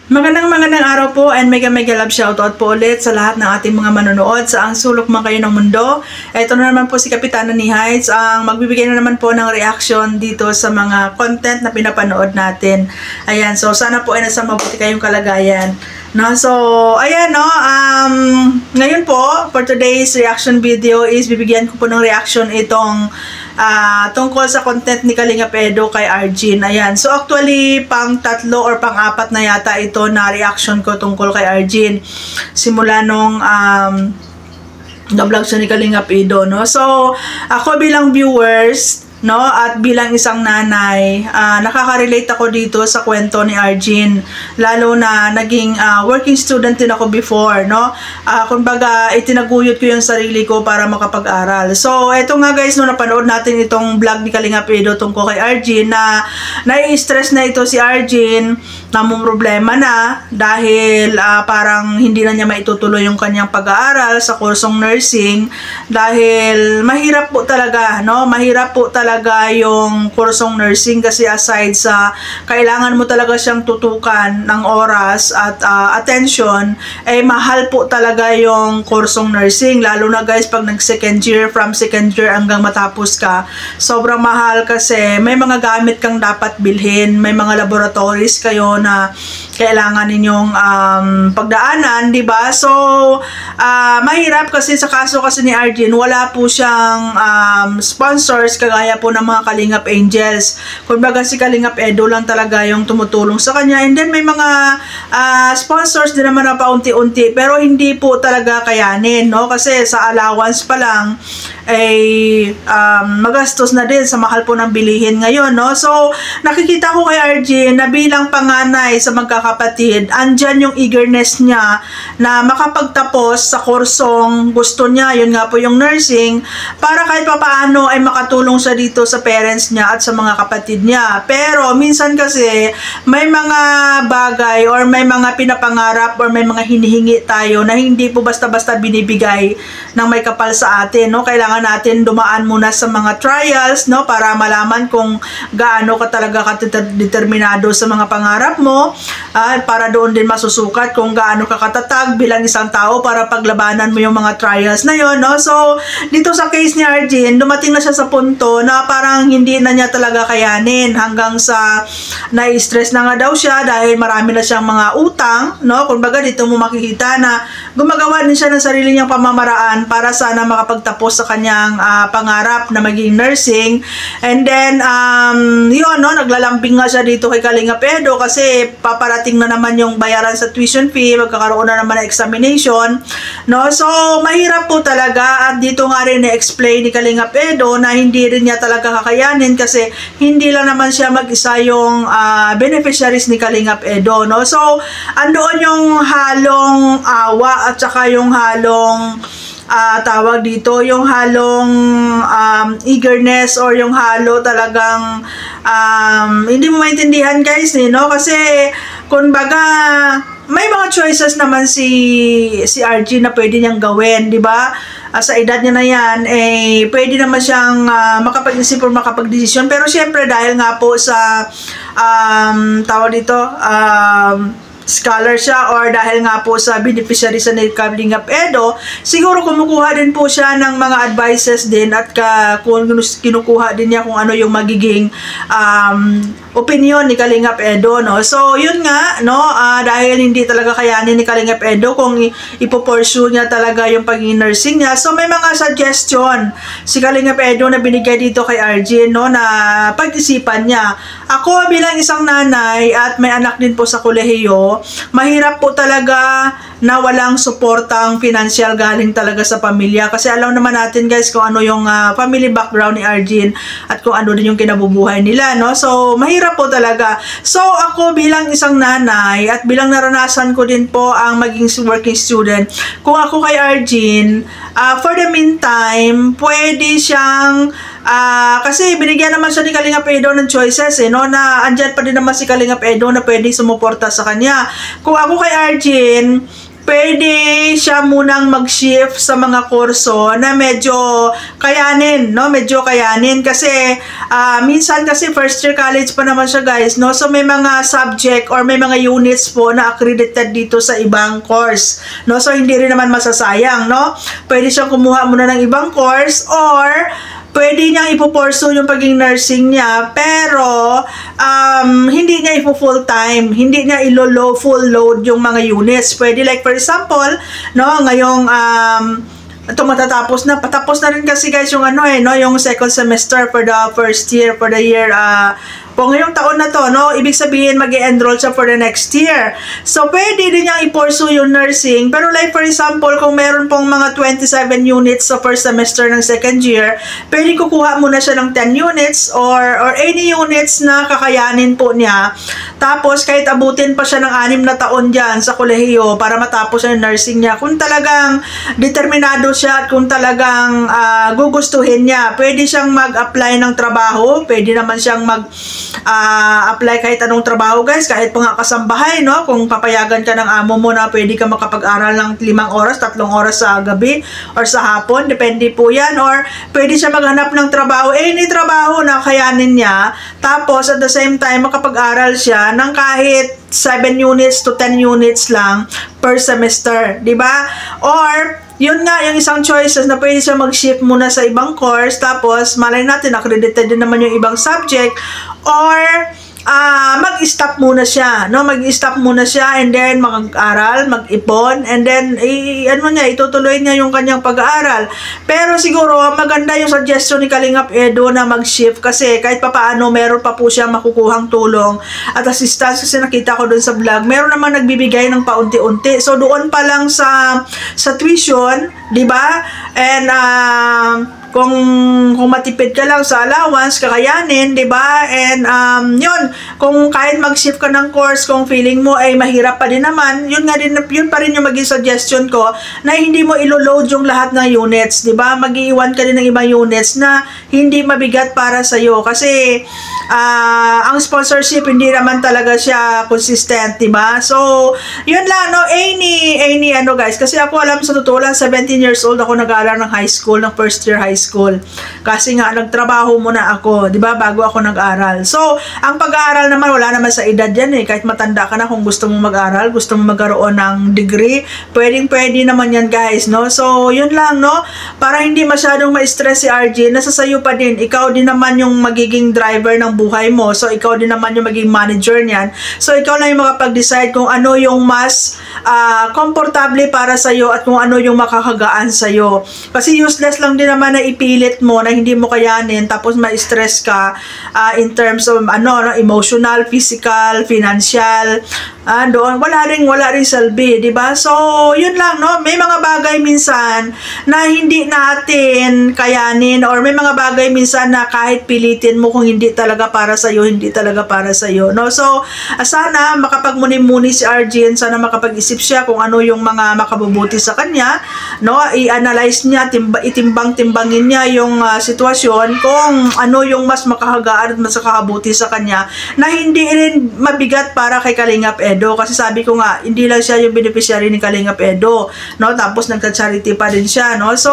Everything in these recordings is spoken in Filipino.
Magandang araw po and mega love shoutout po ulit sa lahat ng ating mga manonood sa ang sulok man kayo ng mundo. Ito na naman po si Kapitana ni Heights ang magbibigay na naman po ng reaction dito sa mga content na pinapanood natin. Ayan, so sana po ay nasa mabuti kayong kalagayan. No, so ayan no, ngayon po for today's reaction video is bibigyan ko po ng reaction itong tungkol sa content ni Kalingap Edo kay Arjin. Ayan. So actually, pang tatlo or pang apat na yata ito na reaction ko tungkol kay Arjin. Simula nung na-vlog siya ni Kalingap Edo, no? So, ako bilang viewers, no, at bilang isang nanay, nakaka-relate ako dito sa kwento ni Arjin, lalo na naging working student din ako before, no. Kumbaga itinaguyod ko yung sarili ko para makapag-aral. So eto nga guys, no, napanood natin itong vlog ni Kalingap Edo tungkol kay Arjin na nai-stress na ito si Arjin, namong problema na dahil parang hindi na niya maitutuloy yung kanyang pag-aaral sa kursong nursing dahil mahirap po talaga, no, mahirap po talaga yung kursong nursing kasi aside sa kailangan mo talaga siyang tutukan ng oras at attention, eh mahal po talaga yung kursong nursing, lalo na guys pag nag second year, from second year hanggang matapos ka, sobrang mahal kasi may mga gamit kang dapat bilhin, may mga laboratories kayo na kailangan ninyong pagdaanan, di ba? So mahirap kasi sa kaso kasi ni Arjin, wala po siyang sponsors kagaya po ng mga Kalingap Angels. Kumbaga si Kalingap Edo lang talaga yung tumutulong sa kanya, and then may mga sponsors din naman na paunti-unti pero hindi po talaga kayanin, no? Kasi sa allowance pa lang ay magastos na din sa mahal po ng bilihin ngayon, no? So nakikita ko kay Arjin na bilang panganay sa magkakapatid, andyan yung eagerness niya na makapagtapos sa kursong gusto niya, yun nga po yung nursing, para kahit papaano ay makatulong siya dito sa parents niya at sa mga kapatid niya. Pero minsan kasi may mga bagay or may mga pinapangarap or may mga hinihingi tayo na hindi po basta-basta binibigay ng may kapal sa atin, no? Kailangan natin dumaan muna sa mga trials, no, para malaman kung gaano ka talaga determinado sa mga pangarap mo, para doon din masusukat kung gaano ka katatag bilang isang tao para paglabanan mo yung mga trials na yon, no? So dito sa case ni Arjin, dumating na siya sa punto na parang hindi na niya talaga kayanin, hanggang sa na-stress na nga daw siya dahil marami na siyang mga utang, no? Kumbaga dito mo makikita na gumagawa din siya ng sarili niyang pamamaraan para sana makapagtapos sa kanyang pangarap na maging nursing. And then yun, no, naglalambing nga siya dito kay Kalingap Edo kasi paparating na naman yung bayaran sa tuition fee, magkakaroon na naman ng examination, no? So mahirap po talaga, at dito nga rin na-explain ni Kalingap Edo na hindi rin niya talaga kakayanin kasi hindi lang naman siya mag-isa yung beneficiaries ni Kalingap Edo, no? So andoon yung halong awa at saka yung halong tawag dito, yung halong eagerness or yung halo talagang hindi mo maintindihan guys, no? Kasi kumbaga may mga choices naman si Arjin na pwede niyang gawin, di ba? Sa edad niya na yan, eh, pwede naman siyang makapag-isip o makapag-desisyon. Pero syempre, dahil nga po sa tawag dito, scholar siya, or dahil nga po sa beneficiary sa Kalingap Edo, siguro kumukuha din po siya ng mga advices din at kung kinukuha din niya kung ano yung magiging opinion ni Kalingap Edo, no? So yun nga, no, dahil hindi talaga kayanin ni Kalingap Edo kung ipopursue niya talaga yung pagiging nursing niya, so may mga suggestion si Kalingap Edo na binigay dito kay Arjin, no, na pag-isipan niya. Ako bilang isang nanay at may anak din po sa kolehiyo, mahirap po talaga na walang suportang financial galing talaga sa pamilya, kasi alam naman natin guys kung ano yung family background ni Arjin at kung ano din yung kinabubuhay nila, no? So mahirap po talaga. So ako bilang isang nanay at bilang naranasan ko din po ang maging working student, kung ako kay Arjin, for the meantime pwede siyang kasi binigyan naman siya ni Kalingap Edo ng choices, no, na andyan pa din naman si Kalingap Edo na pwede sumuporta sa kanya. Kung ako kay Arjin, pwede siya munang mag-shift sa mga kurso na medyo kayanin, no? Medyo kayanin kasi minsan kasi first year college pa naman siya, guys, no? So may mga subject or may mga units po na accredited dito sa ibang course, no? So hindi rin naman masasayang, no? Pwede siyang kumuha muna ng ibang course or pwede niyang ipo-pursue yung pagiging nursing niya, pero hindi niya ipo-full time, hindi niya ilo-low full load yung mga units. Pwede like for example, no, ngayong ito matatapos na, patapos na rin kasi, guys, yung yung second semester for the first year, for the year po ngayong taon na to, no? Ibig sabihin mag-e-enroll siya for the next year. So pwede din niyang i-pursue yung nursing, pero like for example, kung meron pong mga 27 units sa first semester ng second year, pwede kukuha muna siya ng 10 units or any units na kakayanin po niya. Tapos kahit abutin pa siya ng 6 na taon dyan sa kolehiyo para matapos yung nursing niya, kung talagang determinado siya at kung talagang gugustuhin niya, pwede siyang mag-apply ng trabaho, pwede naman siyang apply kahit anong trabaho, guys, kahit pa nga kasambahay, no? Kung papayagan ka ng amo mo na pwede ka makapag-aral ng 5 oras, 3 oras sa gabi or sa hapon, depende po yan. Or pwede siya maghanap ng trabaho, any trabaho na kayanin niya, tapos at the same time makapag-aral siya ng kahit 7 units to 10 units lang per semester, di ba? Or yun nga, yung isang choices na pwede siya mag-shift muna sa ibang course, tapos malay natin accredited din naman yung ibang subject, or mag-stop muna siya, no? Mag-stop muna siya and then mag-aral, mag-ipon, and then itutuloy niya yung kanyang pag-aaral. Pero siguro maganda yung suggestion ni Kalingap Edo na mag-shift kasi kahit papaano meron pa po siya makukuhang tulong at assistance kasi nakita ko dun sa vlog. Meron naman nagbibigay ng paunti-unti. So doon pa lang sa tuition, 'di ba? And kung matipid ka lang sa allowance, kakayanin, 'di ba? And yun, kung kahit mag-shift ka ng course, kung feeling mo ay mahirap pa din naman, yun pa rin yung maging suggestion ko na hindi mo ilo-load yung lahat ng units, 'di ba? Mag-iiwan ka din ng ibang units na hindi mabigat para sa iyo kasi ang sponsorship hindi naman talaga siya consistent, 'di ba? So, yun lang, no? Any guys, kasi ako alam sa totoo lang 17 years old ako nag-aaral ng high school, ng first year high school. Kasi nga nagtrabaho muna ako, 'di ba, bago ako nag-aral. So, ang pag-aaral naman wala naman sa edad 'yan eh. Kahit matanda ka na, kung gusto mong mag-aral, gusto mong magkaroon ng degree, pwedeng-pwede naman 'yan, guys, no? So, yun lang, no? Para hindi masyadong ma-stress si RJ, nasa sayo pa din. Ikaw din naman yung magiging driver ng buhay mo. So, ikaw din naman yung maging manager niyan. So, ikaw lang yung makapag-decide kung ano yung mas komportable para sa'yo at kung ano yung makakagaan sa'yo. Kasi useless lang din naman na ipilit mo na hindi mo kayanin tapos ma-stress ka in terms of emotional, physical, financial. Doon, wala rin salbi, di ba? So, yun lang, no? May mga bagay minsan na hindi natin kayanin or may mga bagay minsan na kahit pilitin mo kung hindi talaga para sa'yo, hindi talaga para sa'yo, no? So, sana makapagmuni-muni si Arjen, sana makapag-isip siya kung ano yung mga makabubuti sa kanya, no? I-analyze niya, itimbang-timbangin niya yung sitwasyon kung ano yung mas makahagaan at mas makakabuti sa kanya na hindi rin mabigat para kay Kalingap Edo. Kasi sabi ko nga, hindi lang siya yung beneficiary ni Kalingap Edo, no? Tapos nagka-charity pa din siya, no? So,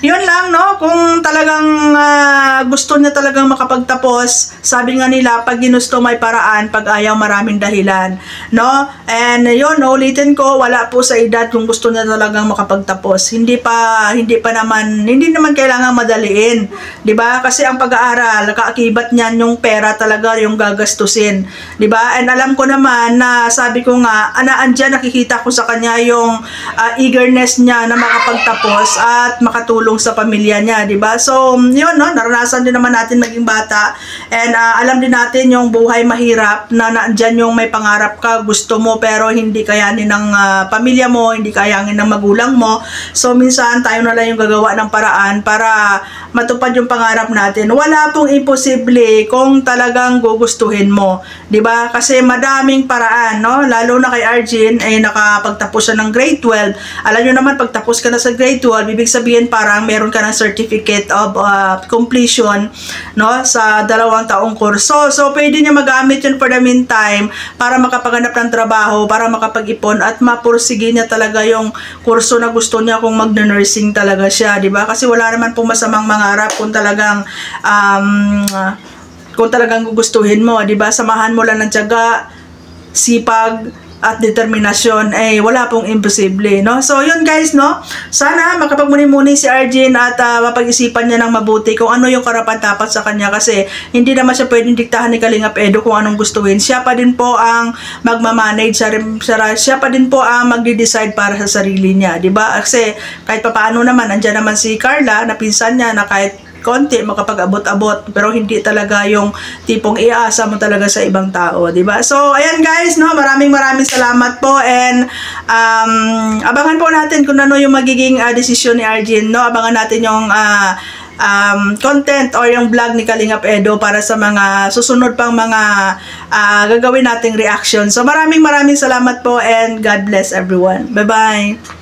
yun lang, no? Kung talagang gusto niya talagang makapagtapos, sabi nga nila, pag ginusto may paraan, pag ayaw maraming dahilan, no? And yun, ulitin ko, wala po sa edad kung gusto niya talagang makapagtapos. Hindi naman kailangan madaliin, 'di ba? Kasi ang pag-aaral, kaakibat niyan yung pera talaga yung gagastusin, 'di ba? And alam ko naman na sabi ko nga, andyan nakikita ko sa kanya yung eagerness niya na makapagtapos at makatulong sa pamilya niya, 'di ba? So, yun, no? Naranasan din naman natin maging bata and alam din natin yung buhay mahirap na andyan yung may pangarap ka, gusto mo pero hindi kayanin ng pamilya mo, hindi kayanin ng magulang mo. So, minsan tayo na lang yung gagawa ng paraan para matupad yung pangarap natin. Wala pong imposible kung talagang gugustuhin mo, 'di ba? Kasi madaming paraan, no? Lalo na kay Arjun ay nakapagtapos siya ng grade 12. Alam niyo naman, pagtapos ka na sa grade 12, ibig sabihin parang meron ka ng certificate of completion, no? Sa 2 taong kurso. So pwede niya magamit yun for the meantime para makapaghanap ng trabaho, para makapag-ipon at mapursige niya talaga yung kurso na gusto niya kung mag-nursing talaga siya, 'di ba? Kasi wala naman pong masamang mangarap kung talagang gugustuhin mo, 'di ba? Samahan mo lang ng tiyaga, sipag at determinasyon, wala pong imposible, no? So yun guys, no? Sana makapagmuni-muni si Arjun at mapag-isipan niya ng mabuti kung ano yung karapat-dapat sa kanya, kasi hindi naman siya pwedeng diktahan ni Kalingap Edo kung anong gustuhin. Siya pa din po ang magmamanage, siya pa din po ang magde-decide para sa sarili niya, 'di ba? Kasi kahit papaano naman, andyan naman si Carla na pinsan niya na kahit konti makapag-abot-abot, pero hindi talaga yung tipong iasa mo talaga sa ibang tao, 'di ba? So ayan guys, no, maraming salamat po, and abangan po natin kung ano yung magiging desisyon ni Arjun, no? Abangan natin yung content or yung vlog ni Kalingap Edo para sa mga susunod pang mga gagawin nating reaction. So maraming salamat po, and God bless everyone. Bye-bye.